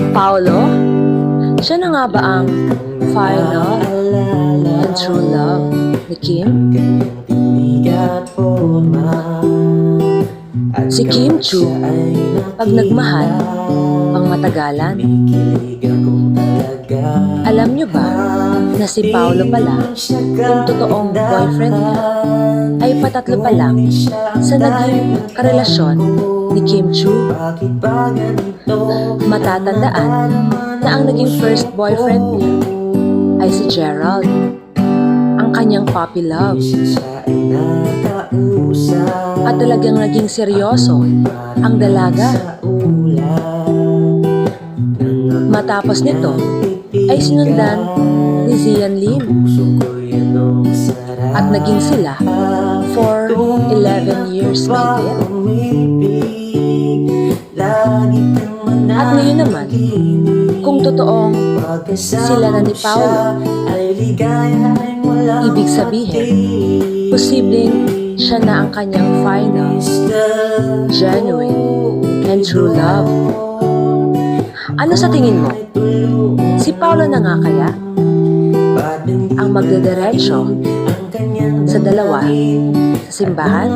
Paolo? Siya na nga ba ang final and true love ni Kim? Si Kim Chu, pag nagmahal, pang matagalan. Alam nyo ba na si Paolo pala, kung totoong boyfriend niya, ay patatlo pa lang sa naging karelasyon ni Kim Chu. Matatandaan na ang naging first boyfriend niya ay si Gerald, ang kanyang puppy love. At talagang naging seryoso ang dalaga. Matapos nito ay sinundan ni Zian Lim at naging sila for 11 years mahigit. At ngayon naman, kung totoong sila na ni Paolo, ibig sabihin, posibleng siya na ang kanyang final, genuine, and true love. Ano sa tingin mo? Si Paolo na nga kaya ang magdediretso sa dalawa sa simbahan?